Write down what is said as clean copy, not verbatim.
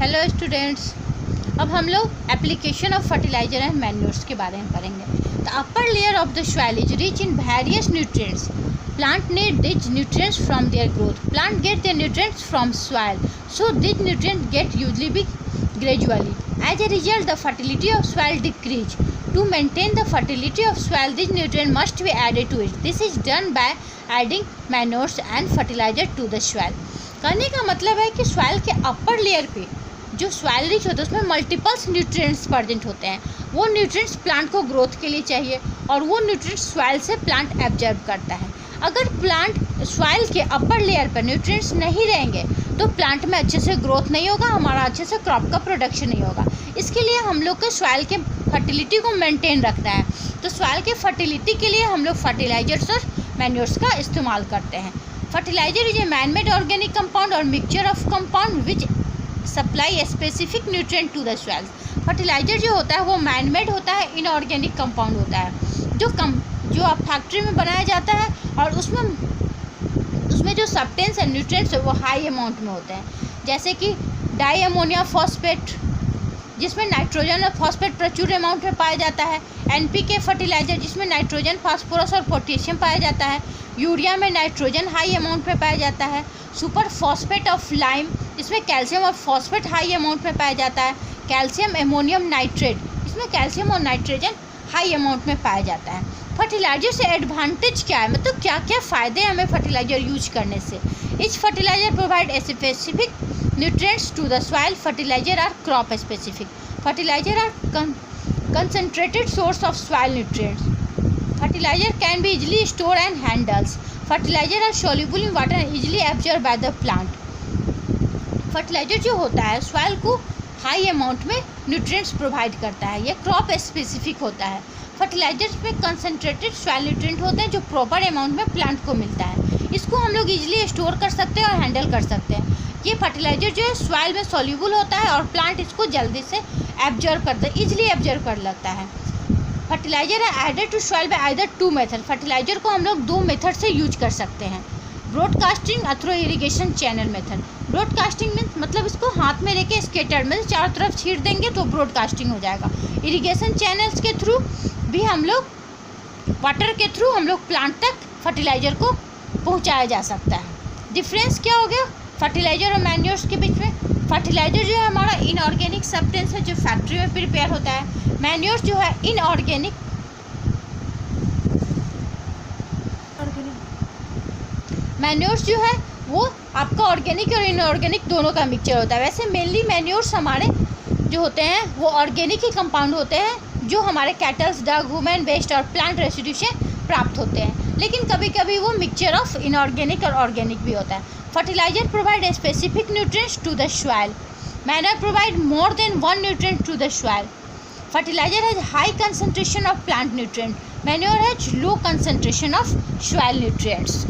Hello students, अब हम लोग application of fertilizer and manures के बारे में पढ़ेंगे। The upper layer of the soil is rich in various nutrients. Plant need rich nutrients from their growth. Plant get their nutrients from soil, so these nutrients get usually be gradually. As a result, the fertility of soil decrease. To maintain the fertility of soil, these nutrients must be added to it. This is done by adding manures and fertilizer to the soil. कहने का मतलब है कि soil के upper layer पे जो soil rich होता है उसमें मल्टीपल्स न्यूट्रिएंट्स प्रेजेंट होते हैं. वो न्यूट्रिएंट्स प्लांट को ग्रोथ के लिए चाहिए और वो न्यूट्रिएंट्स सॉइल से प्लांट एब्जॉर्ब करता है. अगर प्लांट सॉइल के अपर लेयर पर न्यूट्रिएंट्स नहीं रहेंगे तो प्लांट में अच्छे से ग्रोथ नहीं होगा, हमारा अच्छे से क्रॉप का प्रोडक्शन नहीं होगा. इसके लिए हम लोग को सॉइल के फर्टिलिटी को मेंटेन रखना है. तो सॉइल के फर्टिलिटी के लिए हम लोग फर्टिलाइजर्स और मैन्योर्स का इस्तेमाल करते हैं. Fertiliser is a man made organic compound और mixture of compound which supply a specific nutrient to the soil. Fertiliser जो होता है वो मैन मेड होता है, इनऑर्गेनिक कंपाउंड होता है जो आप फैक्ट्री में बनाया जाता है और उसमें जो सब्सटेंस है न्यूट्रिएंट्स है वो हाई अमाउंट में होते हैं. जैसे कि डाई अमोनिया फॉस्फेट जिसमें नाइट्रोजन और फॉस्फेट प्रचुर अमाउंट में पाया जाता है. एनपीके फर्टिलाइजर जिसमें नाइट्रोजन फास्फोरस और पोटेशियम पाया जाता है. यूरिया में नाइट्रोजन हाई अमाउंट में पाया जाता है. सुपर फॉस्फेट ऑफ लाइम इसमें कैल्शियम और फॉस्फेट हाई अमाउंट में पाया जाता है. कैल्शियम एमोनियम नाइट्रेट इसमें कैल्शियम और नाइट्रोजन हाई अमाउंट में पाया जाता है. फर्टिलाइजर से एडवांटेज क्या है, मतलब क्या क्या फ़ायदे हैं हमें फर्टिलाइजर यूज करने से. Each fertilizer provide a specific nutrients to the soil. Fertilizer are crop specific. Fertilizer are concentrated source of soil nutrients. Fertilizer can be easily stored and handles. Fertilizer are soluble in water and easily absorbed by the plant. Fertilizer जो होता है soil को high amount में nutrients provide करता है. यह crop specific होता है. फर्टिलाइजर्स में कंसनट्रेटेड सॉइल न्यूट्रिएंट होते हैं जो प्रॉपर अमाउंट में प्लांट को मिलता है. इसको हम लोग इजीली स्टोर कर सकते हैं और हैंडल कर सकते हैं. ये फर्टिलाइजर जो है सॉइल में सॉल्यूबल होता है और प्लांट इसको जल्दी से एब्जॉर्ब करता है, इजीली एब्जॉर्ब कर लेता है. फर्टिलाइजर है added to soil by either two method. Fertilizer को हम लोग दो मेथड से यूज कर सकते हैं. ब्रॉडकास्टिंग अथवा irrigation channel method. Broadcasting means मतलब इसको हाथ में लेके स्केटर में चारों तरफ छीट देंगे तो ब्रॉडकास्टिंग हो जाएगा. इरिगेशन चैनल्स के थ्रू भी हम लोग वाटर के थ्रू हम लोग प्लांट तक फर्टिलाइजर को पहुंचाया जा सकता है. डिफरेंस क्या हो गया फर्टिलाइजर और मैन्योर्स के बीच में. फर्टिलाइजर जो है हमारा इनऑर्गेनिक सब्सटेंस है जो फैक्ट्री में प्रिपेयर होता है. मैन्योर्स जो है इनऑर्गेनिक मैन्योर्स जो है वो आपका ऑर्गेनिक और इनऑर्गेनिक दोनों का मिक्सचर होता है. वैसे मेनली मैन्योर्स हमारे जो होते हैं वो ऑर्गेनिक ही कंपाउंड होते हैं जो हमारे कैटल्स डग ह्यूमन वेस्ट और प्लांट रेसिड्यू से प्राप्त होते हैं. लेकिन कभी कभी वो मिक्सचर ऑफ इनऑर्गेनिक और ऑर्गेनिक भी होता है. Fertilizer provide a specific nutrients to the soil. Manure provide more than one nutrient to the soil. Fertilizer has high concentration of plant nutrient. Manure has low concentration of soil nutrients.